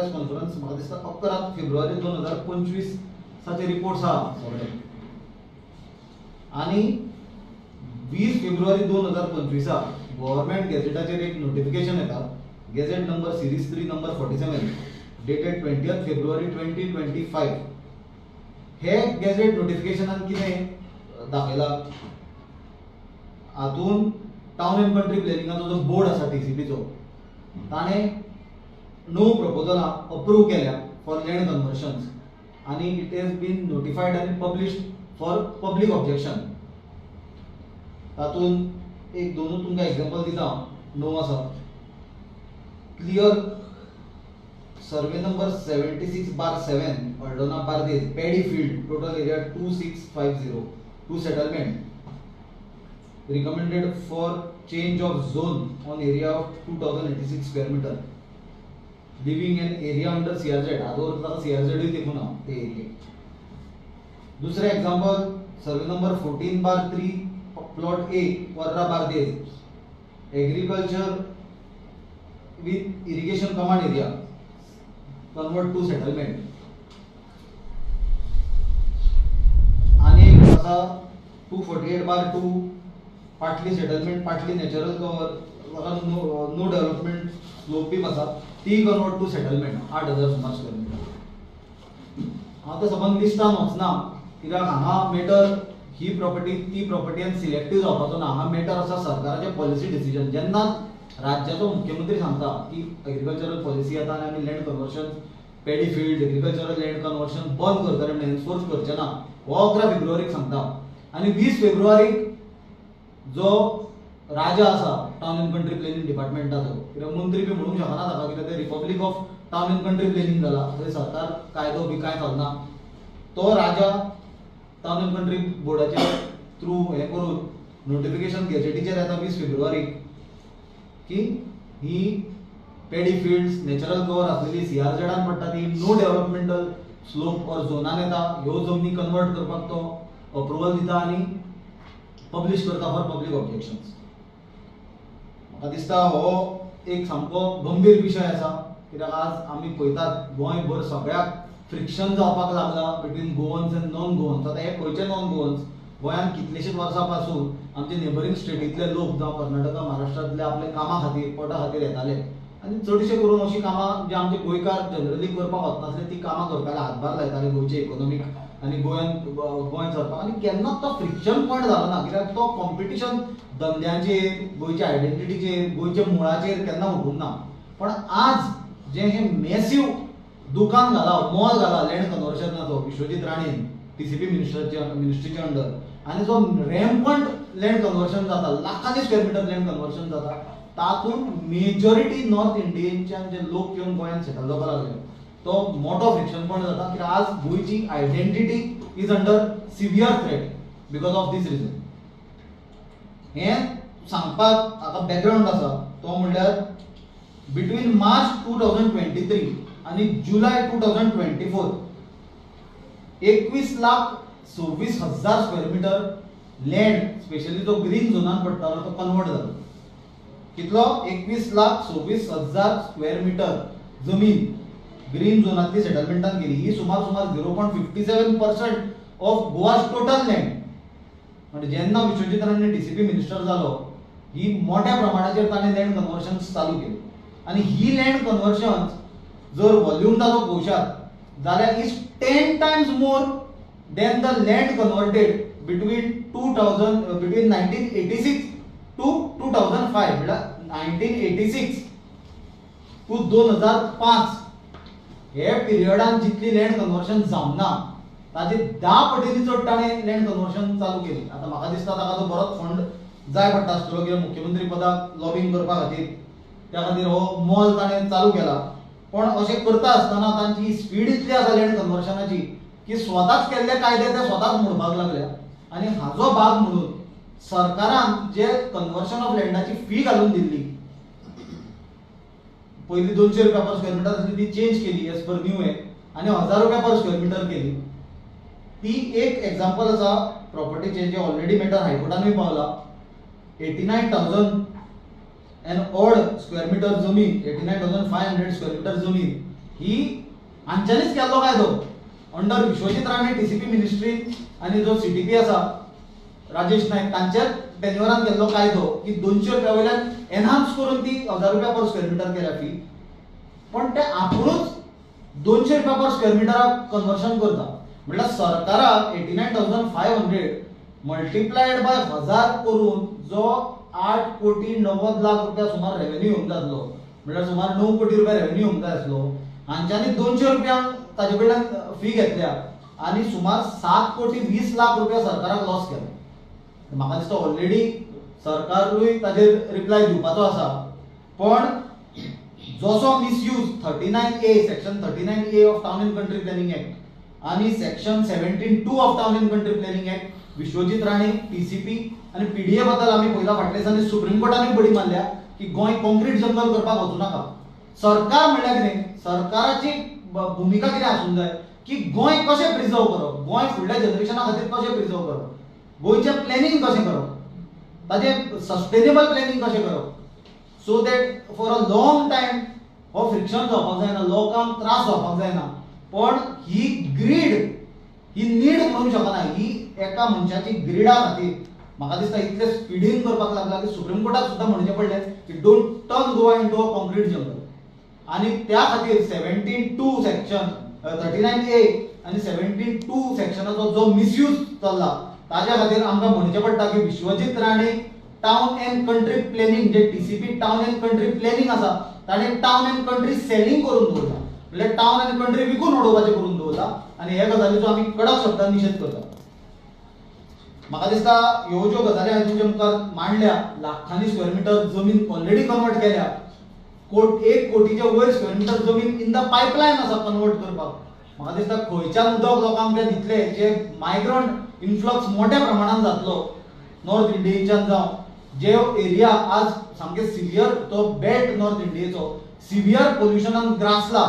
Press conference म्हाका दिसता 11 February 2025 साचे रिपोर्ट्स आहा सगळे आणि 20 फेब्रुवारी 2025 गव्हर्नमेंट गॅजेटाचेर एक नोटिफिकेशन येता gazette number series 3 number 47 dated 20th फेब्रुवारी 2025 हे गॅजेट नोटिफिकेशनान कितें दाखयला हातून टाउन एंड कंट्री प्लॅनिंगाचो जो बोर्ड आसा टीसीपीचो ताणें 9 प्रपोजलां अप्रूव केल्या फॉर लँड कन्वर्शन्स आणि इट हॅज बीन नोटिफाईड आणि पब्लिश्ड फॉर पब्लिक ऑब्जेक्शन. तातून एक दोनूच तुमकां एग्जांपल दिता. 9 आसा clear survey number 76/7 Ardona Bardez paddy field total area 2650 to settlement recommended for change of zone on area of 2086 square meter leaving an area under CRZ आदोर ताका CRZ ही देखून ना ते एरिया. दुसरे example survey number 14/3 plot A वर्रा Bardez agriculture with irrigation command area convert to settlement. आणि एक आसा 248/2 पाटली सेटलमेंट पाटली natural cover no development slope बी आसा ती कन्वर्ट टू सेटलमेंट 8000 सुमार स्क्वेअर मीटर. हांव सबंद लिस्टान वचना कित्याक हांगा मॅटर ही प्रॉपर्टी ती प्रॉपर्टी आनी सिलेक्टीव जावपाचो ना. हांगा मॅटर आसा सरकाराचें पॉलिसी डिसिजन. जेन्ना राज्याचो मुख्यमंत्री सांगता की एग्रीकल्चरल पॉलिसी येता आनी आमी land conversion paddy field agricultural land conversion बंद करतले म्हणून एनफोर्स करचे ना हो 11 फेब्रुवारीक सांगता. आणि 20 फेब्रुवारीक जो राजा आसा टाउन एंड कंट्री प्लॅनिंग डिपार्टमेंटाचो कित्याक मंत्री बी म्हणूंक शकना ताका कित्याक ते republic of town end country planning जाला थंय सरकार कायदो बी कांय चलना. तो राजा टाउन एंड कंट्री बोर्डाचे थ्रू हे करून नोटिफिकेशन गॅजेटीचेर येता 20 फेब्रुवारीक की ही पॅडी फील्ड्स नॅचरल कवर आसलेली CRZान पडटा ती नो डेव्हलपमेंटल स्लोप ऑर झोनान येता ह्यो जमनी कन्वर्ट करपाक तो अप्रुवल दिता आनी पब्लिश करता फॉर पब्लिक ऑब्जेक्शन्स. म्हाका दिसता हो एक सामको गंभीर विशय आसा कित्याक आज आमी पळयतात गोंयभर सगळ्याक फ्रिक्शन जावपाक लागला between Goans end non Goans. आतां हे खंयचे नॉन गोवन्स गोंयांत कितलेशेच वर्सां पासून आमचे नेबरींग स्टेटींतले लोक जावं कर्नाटका महाराष्ट्रांतले आपले कामा खातीर पोटा खातीर येताले आनी चडशे करून अशीं कामां जे आमचे गोंयकार जनरली करपाक वचनासले ती कामां करताले हातभार लायताले गोंयचे इकॉनॉमीक आनी गोंय चलपाक. आनी केन्नाच तो फ्रिक्शन पॉयंट जालो ना कित्याक तो कॉम्पिटिशन धंद्याचेर गोंयच्या आयडेंटिटीचेर गोंयच्या मुळाचेर केन्ना उठूंक ना. पण आज जे हे मॅसिव दुकान घाला मॉल घाला लँड कन्वर्शनाचो विश्वजीत राणेन टीसीपी मिनिस्ट्रीचे अंडर आनी जो रॅम्पंट लँड कन्वर्शन जाता लाखांनी स्क्वेअर मिटर लँड कन्वर्शन जाता तातूंत मेजॉरिटी नॉर्थ इंडियेच्यान जे लोक येवन गोंयांत सेटल जावपाक लागले तो मोठो फ्रिक्शन पॉयंट जाता कित्याक आज गोंयची identity is under severe threat because of this reason. हे सांगपाक हाका बॅकग्रावंड आसा तो म्हणल्यार बिटवीन मार्च 2023 आणि जुलय 2024 21,26,000 स्क्वेअर मिटर लँड स्पेशली जो ग्रीन झोनान पडटालो तो कन्वर्ट जालो. कितलो 21,26,000 स्क्वेअर मिटर जमीन ग्रीन झोनातली सेटलमेंटान गेली. ही सुमार 0.57% ऑफ गोवाज टोटल लँड. म्हणजे जेन्ना विश्वजीत राणे टीसीपी मिनिस्टर जालो ही मोठ्या प्रमाणाचेर ताणें लँड कन्वर्शन्स चालू केली. आणि ही लँड कन्वर्शन्स जर व्हॉल्यूम ताचो पळोवशात जाल्यार is 10 times more than the land converted between 1986 to 2005 म्हळ्यार 1986 टू 2005 हे पिरियडान जितली लँड कन्वर्शन जावना ताचे 10 पटींनी चड ताणें लँड कन्वर्शन चालू केली. आतां म्हाका दिसता ताका तो बरोच फंड जाय पडटा आसतलो कित्याक मुख्यमंत्री पदाक लॉबिंग करपा खातीर त्या खातीर हो मॉल ताणें चालू केला. पण अशें करता आसतना तांची स्पीड इतली आसा लँड कन्वर्शनाची की स्वताच केल्ले कायदे ते स्वताच मोडपाक लागल्या. आनी हाचो भाग म्हणून सरकारान जे कन्वर्शन ऑफ लँडाची फी घालून दिल्ली पहिली 200 रुपया पर स्क्वेअर मीटर आसली ती चेंज केली एज पर न्यू एक्ट आनी 1000 रुपया पर स्क्वेअर मीटर केली. ती एक एग्जांपल आसा प्रॉपर्टीचे जे ऑलरेडी मॅटर हायकोर्टानूय पावला. 89,000 एन ऑड स्क्वेअर मीटर जमीन 89,500 स्क्वेअर मीटर जमीन ही हांच्यानीच केल्लो कायदो under Vishwajit Rane TCP ministry आणि जो सीटीपी आसा राजेश नायक तांच्या टेन्युअरान केल्लो कायदो की 200 रुपया वयल्यान एनहान्स करून ती 1000 रुपया पर स्क्वेअर मिटर केल्या फी. पण ते आपुणूच 200 रुपया पर स्क्वेअर मिटराक कन्वर्शन करता. म्हटल्यार सरकाराक 89,500 मल्टिप्लायड बाय 1000 करून जो 8,90,00,000 रुपया सुमार रेव्हेन्यू येवंक जातलो, म्हटल्यार सुमार 9 कोटी रुपया रेव्हेन्यू येवंक जाय आसलो. हांच्यानी 200 रुपयांक ताजे कडल्यान फी घेतल्या आणि सुमार 7,20,00,000 रुपया सरकाराक लॉस केला. म्हाका दिसता ऑलरेडी सरकारूय ताजेर रिप्लाय दिवपाचो आसा. पण जसो misuse 39A section 39A of town and country planning act आणि section 17(2) of town and country planning act Vishwajit Rane TCP आणि पीडीए बद्दल आम्ही पहिला फाटल्या दिसांनी सुप्रीम कोर्टानूय बडी मारल्या की गोंय कॉन्क्रीट जंगल करपाक वचूं नाका. सरकार म्हणल्यार कितें, सरकाराची भूमिका कितें आसूंक जाय की गोंय कशें प्रिजर्व करप, गोंय फुडल्या जनरेशना खातीर कशें प्रिजर्व करप, गोंयचें प्लॅनिंग कशें करप, ताजें सस्टेनेबल प्लॅनिंग कशें करप, so that for a long time हो फ्रिक्शन जावपाक जायना, लोकांक त्रास जावपाक जायना. पण ही ग्रीड ही नीड करूंक शकना. ही एका मनशाची ग्रीडा खातीर म्हाका दिसता इतले स्पिडीन करपाक लागला की सुप्रीम कोर्टाक सुद्दां म्हणचें पडलें की don't turn Goa into a concrete jungle. आणि त्या खातीर 17(2) सेक्शन 39A आणि 17(2) सेक्शनाचो जो मिसयूज चल्ला ताज्या खातीर आमकां म्हणचें पडटा की Vishwajit Rane town and country planning जे TCP town and country planning आसा ताणें टाउन अँड कंट्री सेलिंग करून दवरला, म्हणजे टाउन अँड कंट्री विकून उडोवपाचें करून दवरला. आणि हे गजालीचो आमी कडक शब्दान निशेध करता. म्हाका दिसता ह्यो ज्यो गजाली हांवें तुमच्या मुखार मांडल्या, लाखांनी स्क्वेअर मिटर जमीन ऑलरेडी कन्वर्ट केल्या, 1 कोटीच्या वयर स्क्वेअर मिटर जमीन इन द पायपलायन आसा कन्वर्ट करपाक. म्हाका दिसता खंयच्यान उदक लोकांक ते दितले जे मायग्रंट इन्फ्लक्स मोठ्या प्रमाणात जातलो नॉर्थ इंडियेच्यान जावं जे एरिया आज सामके सिवियर तो बेल्ट नॉर्थ इंडियेचो सिवियर पोल्युशनान ग्रासला,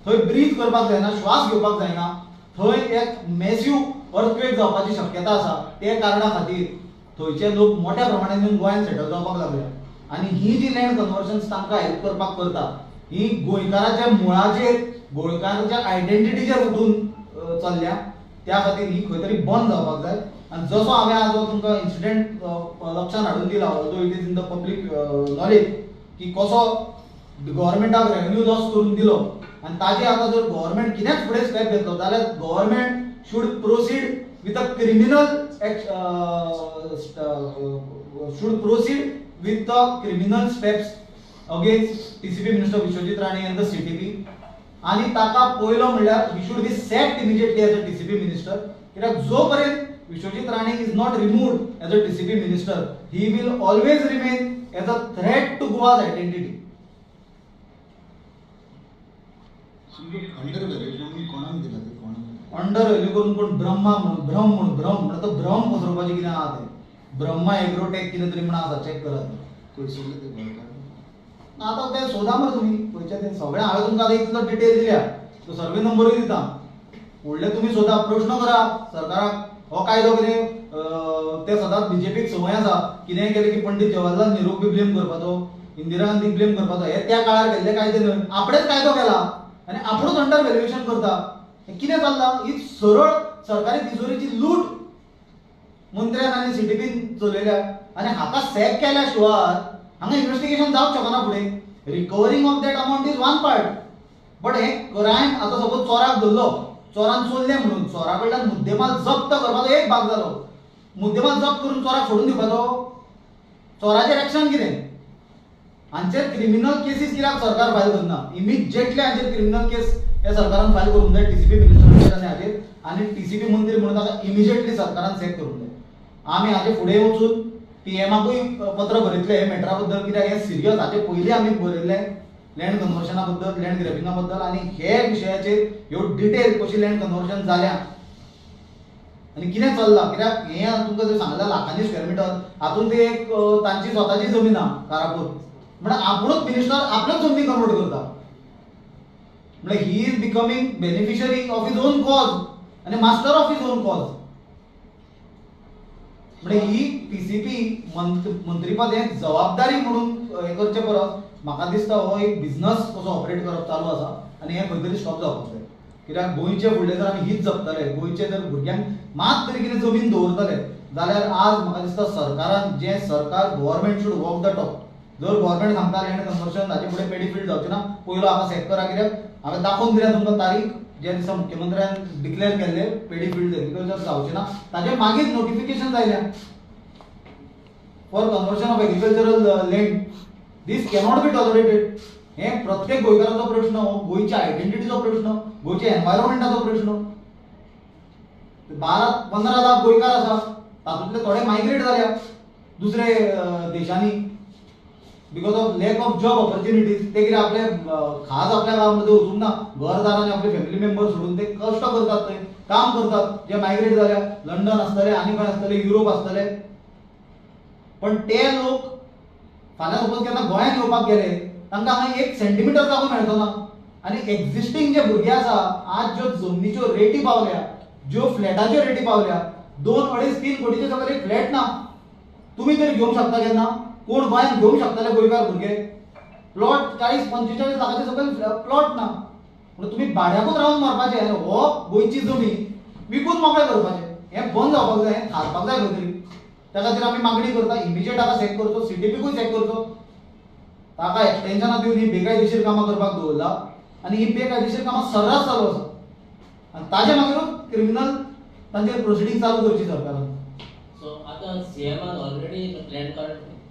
थंय ब्रीथ करपाक जायना, श्वास घेवपाक जायना, थंय एक मॅसिव्ह अर्थक्वेक जावपाची शक्यता आसा. ते कारणां खातीर थंयचे लोक मोठ्या प्रमाणात येवन गोंयांत सेटल जावपाक लागले. आणि ही जी लँड कन्वर्शन्स तांकां हेल्प करपाक करता ही गोंयकाराच्या मुळाचेर गोंयकाराच्या आयडेंटिटीचेर उठून चल्ल्या. त्या खातीर ही खंय तरी बंद जावपाक जाय. आणि जसो हांवें आज तुमकां इन्सिडेंट लक्षांत हाडून दिला, although it is in the public knowledge, की कसो गव्हर्मेंटाक रेव्हेन्यू लॉस करून दिलो आणि ताजे आतां जर गव्हर्मेंट कितेंच फुडें स्टेप घेतलो जाल्यार government should proceed with a criminal with the criminal steps against TCP Minister Vishwajit Rane and the CTP. आणि ताका पयलो म्हणल्यार he should be sacked immediately as a TCP minister. कित्याक जो पर्यंत Vishwajit Rane is not removed as a TCP minister, he will always remain as a threat to Goa's identity. Under value कोणाक दिला ते कोणाक अंडर व्हॅल्यू करून कोण ब्रह्मा म्हणून भ्रम म्हणटा तो भ्रम पसरवपाचें कितें आहा तें ब्रह्मा एग्रोटेक कितें तरी म्हणून आसा, चॅक करात. पयसुल्ले ते गोंयकार आता ते सोदा मरे तुमी पयचे ते सगळें हांवें तुमकां आतां इतलो डिटेल दिल्या, तो सर्वे नंबरूय दिता. फुडले तुमी सोदा प्रश्न करा सरकाराक. हो कायदो कितें ते सदांच बीजेपीक संवय आसा कितेंय केलें की पंडीत जवाहरलाल नेहरूक बी ब्लेम करपाचो, इंदिरा गांधीक ब्लेम करपाचो. हे त्या काळार केल्ले कायदे न्हय, आपणेच कायदो केला आनी आपणूच अंडर व्हॅल्युएशन करता. कितें चल्लां ही सरळ सरकारी तिजोरीची लूट मंत्र्यान आनी सीटीपीन चलयल्या. आनी हाका सॅक केल्या शिवाय हांगा इन्व्हेस्टिगेशन जावंक शकना फुडें. Recovering of that amount is one part, but हे क्रायम आतां सपोज चोराक धरलो, चोरान चोरले म्हणून चोरा कडल्यान मुद्देमाल जप्त करपाचो एक भाग जालो. मुद्देमाल जप्त करून चोराक सोडून दिवपाचो, चोराचेर एक्शन कितें? हांचेर क्रिमिनल केसीस कित्याक सरकार फायल करना? इमिजिएटली हांचेर क्रिमिनल केस हे सरकारान फायल करूंक जाय टीसीपी मिनिस्टर हाचेर. आनी टीसीपी मंत्री म्हणून ताका इमिजिएटली सरकारान सॅक करूंक जाय. आमी हाचे फुडें वचून पीएमाकूय पत्र बरयतले हे मॅटरा बद्दल, कित्याक हे सिरियस हाचे पयलीं आमी बरयल्लें लँड कन्वर्शना बद्दल, लँड ग्रॅबिंगा बद्दल. आनी हे विशयाचेर ह्यो डिटेल कशी लँड कन्वर्शन जाल्या आनी कितें चल्लां. कित्याक हें तुमकां जर सांगलें लाखांनी स्क्वेअर मिटर, हातूंत ते एक तांची स्वताची जमीन आहा कारापूर, म्हणजे आपुणूच मिनिस्टर आपल्याच जमनी कन्वर्ट करता. म्हणजे he is becoming beneficiary of his own cause आनी master of his own cause. म्हणजे ही टीसीपी मंत्रीपद एक जबाबदारी म्हणून हे करचे परस म्हाका दिसता हो एक बिझनस कसो ऑपरेट करप चालू आसा. आनी हें खंय तरी स्टॉप जावपाक जाय. कित्याक गोंयचे फुडले जर आमी हीच जपतले, गोंयचे जर भुरग्यांक मात तरी कितें जमीन दवरतले जाल्यार आज म्हाका दिसता सरकारान जें सरकार government should walk the talk. जर गव्हर्मेंट सांगता लँड कन्वर्शन ताचे फुडें पेडीफील्ड जावचें ना, पयलो हांगा सेट करा. कित्याक हांवें दाखोवन दिल्या तुमकां तारीख ज्या दिसा मुख्यमंत्र्यान डिक्लेअर केल्ले पेडीफील्ड एग्रीकल्चर जावचें ना, ताचे मागीर नोटिफिकेशन जायल्या for conversion of agricultural land. This cannot be tolerated. हे प्रत्येक गोंयकाराचो प्रश्न, गोंयच्या आयडेंटिटीचो प्रश्न, गोंयच्या एनवायरमेंटाचो प्रश्न. 12-15 लाख गोंयकार आसा, तातूंतले थोडे मायग्रेट जाल्या दुसरे देशांनी because of lack of job opportunities. ते कितें आपले खास आपल्या गांवांमध्ये वचूंक ना, घरदारांनी आपले फॅमिली मेंबर सोडून ते कश्ट करतात, थंय काम करतात. जे मायग्रेट जाल्या, लंडन आसतले, आनी खंय आसतले, युरोप आसतले. पण ते लोक फाल्यां सपोज केन्ना गोंयांत येवपाक गेले, तांकां हांगा 1 सेंटीमीटर जागो मेळचो ना. आनी एक्झिस्टींग जे भुरगे आसा, आज ज्यो जमनीच्यो रेटी पावल्या, ज्यो फ्लॅटाच्यो रेटी पावल्या, 2-2.5-3 कोटीचे सकयल एक फ्लॅट ना. तुमी तरी घेवंक शकता केन्ना? कोण गोंयांत घेवंक शकतले गोंयकार भुरगे? प्लॉट 40-45 लाखाचे सकयल प्लॉट ना. म्हणून तुमी भाड्याकूच रावन मारपाचे आनी हो गोंयची जमीन विकून मोकळे करपाचे. हें बंद जावपाक जाय, हें थारपाक जाय खंय तरी. त्या खातीर आमी मागणी करता, इमिजिएट हाका चॅक करचो, सीटीपीकूय चॅक करचो. ताका एक्सटेन्शनां दिवन ही बेकायदेशीर कामां करपाक दवरला आनी ही बेकायदेशीर कामां सर्रास चालू आसा. आनी ताजे मागीरूच क्रिमिनल तांचेर प्रोसिडींग चालू करची सरकारान. सो आता सीएमान ऑलरेडी लँड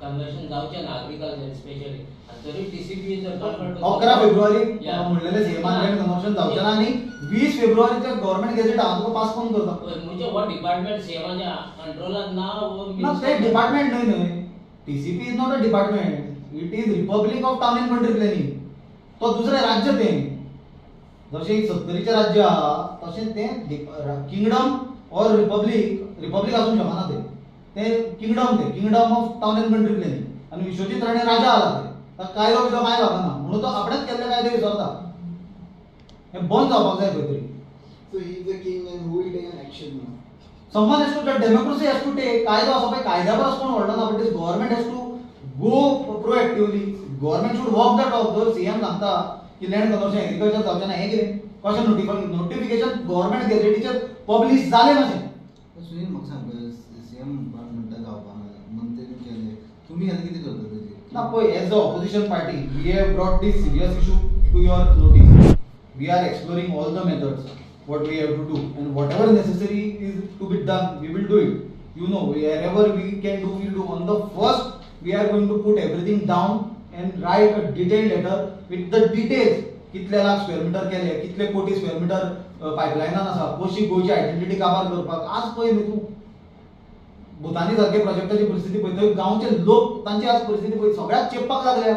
कन्वर्शन जावचें ना एग्रीकल्चर स्पेशली, तरी टीसीपी जर 11 फेब्रुवारी म्हणलेले सीएमान लँड कन्वर्शन जावचें ना आनी 20 फेब्रुवारीचे गव्हर्नमेंट गॅझेट हांव तुका पास करून करता. म्हणजे हो डिपार्टमेंट सीएमाच्या कंट्रोलांत ना ना ते डिपार्टमेंट न्हय. TCP is not a department. It is republic of town and country planning. तो दुसरें राज्य तें. जशें 70चे राज्य आहा तशें तें किंगडम ऑर रिपब्लीक आसूंक शकना तें kingdom of town and country planning. आनी विश्वजीत राणे राजा आला ते. ताका कायदो बियदो कांय लागना, म्हणून तो आपणेच केल्ले कायदे विसरता. हें बंद जावपाक जाय खंय तरी. So he is the king and who will take an action now? Someone has to, democracy has to take. कायदो आसा पळय, कायद्यावरच कोण व्हडलो ना, but this government has to go proactively. Government should walk the talk. जर CM सांगता की land conversion agriculture जावचें ना, हें कितें? कशें नोटिफिकेशन गव्हर्नमेंट गॅझेटीचेर पब्लीश जालें मातशें. सुनील म्हाका सांग, सीएम म्हणटा जावपा ना, मंत्र्यान केलें, तुमी आतां कितें करता तेजेर? ना पळय, as a opposition party we have brought this serious issue to your notice. We are exploring all the methods what we have to do, and whatever necessary is to be done, we will do it. You know, wherever we can do, we will do. On the first, we are going to put everything down and write a detailed letter with the details. कितले lakh square metre केले, कितले कोटी square metre पायपलायनान आसा, कशी गोंयची identity काबार करपाक. आज पळय न्हू तूं भुतानी सारखे प्रोजेक्टाची परिस्थिती पळय, थंय गांवचे लोक तांची आज परिस्थिती पळय सगळ्याक चेपपाक लागल्या.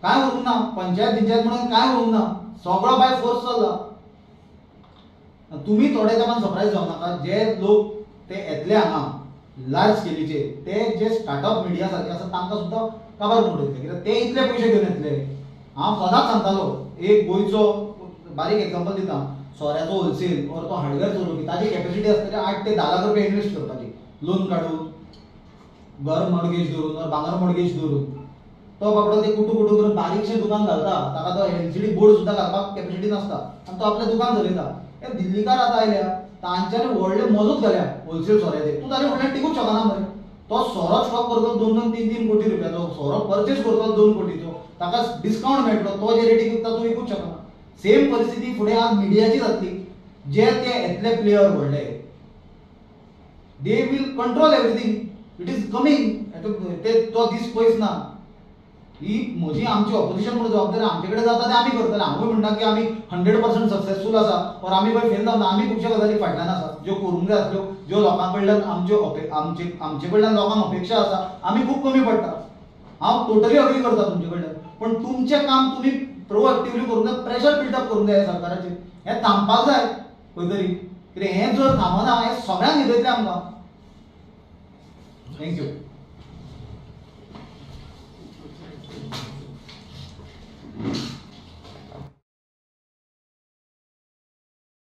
काय उरूंक ना, पंचायत म्हणून काय उरूंक ना, सगळो बाय फोर्स चल्ला. तुम्ही थोड्या तेंपान सरप्राईज जावं नाका. जे लोक ते येतले हांगा लार्ज स्केलीचे, ते जे स्टार्टअप मिडिया सारखे आसा तांकां सुद्दां काबार करून उडयतले. कित्याक ते इतले पयशे घेवन येतले. हांव सदांच सांगतालो, एक गोंयचो बारीक एग्जांपल दिता. सोऱ्याचो होलसेल और तो हार्डवेअर चलोवपी, ताची कॅपॅसिटी आसतली 8 ते 10 लाख रुपया इन्वेस्ट करपाची, लोन काडून, घर मॉर्गेज धरून वा भांगर मॉर्गेज धरून. तो बाबडो ते कुटू करून बारीकशें दुकान घालता, ताका तो एलसीडी बोर्ड सुद्दां घालपाक कॅपॅसिटी नासता आनी तो आपलें दुकान चलयता. हे दिल्लीकार आतां आयल्या, तांच्यांनी व्हडले मजूत घाल्या होलसेल सोऱ्याचे. तूं ताचे फुडल्यान टिकूंक शकना मरे. तो सोरो स्टॉक करतो 2-2, 3-3 कोटी रुपयाचो, सोरो परचेस करतो 2 कोटीचो, ताका डिस्काउंट मेळटलो, तो जे रेटीक विकता तूं विकूंक शकना. सेम परिस्थिती फुडें आज मिडियाची जातली. जे ते येतले प्लेयर व्हडले, they will control everything. It is coming. तो दीस पयस ना. ही म्हजी आमची ऑपोजिशन म्हणून जबाबदारी आमचे कडेन जाता ते आमी करतले. हांवूय म्हणटा की आमी 100% सक्सेसफूल आसा और आमी खंय फेल जावना. आमी खुबश्या गजाली फाटल्यान आसा ज्यो करूंक जाय आसल्यो, ज्यो लोकां कडल्यान आमचे कडल्यान लोकांक अपेक्षा आसा, आमी खूब कमी पडटा. हांव टोटली अग्री करता तुमचे कडल्यान. पण तुमचें काम तुमी प्रोएक्टिवली करूंक जाय, प्रेशर बिल्डअप करूंक जाय सरकाराचेर. हें थांबपाक जाय खंय तरी. कित्याक हें जर थांबना, हें सगळ्यांक न्हिदयतलें आमकां. थँक्यू.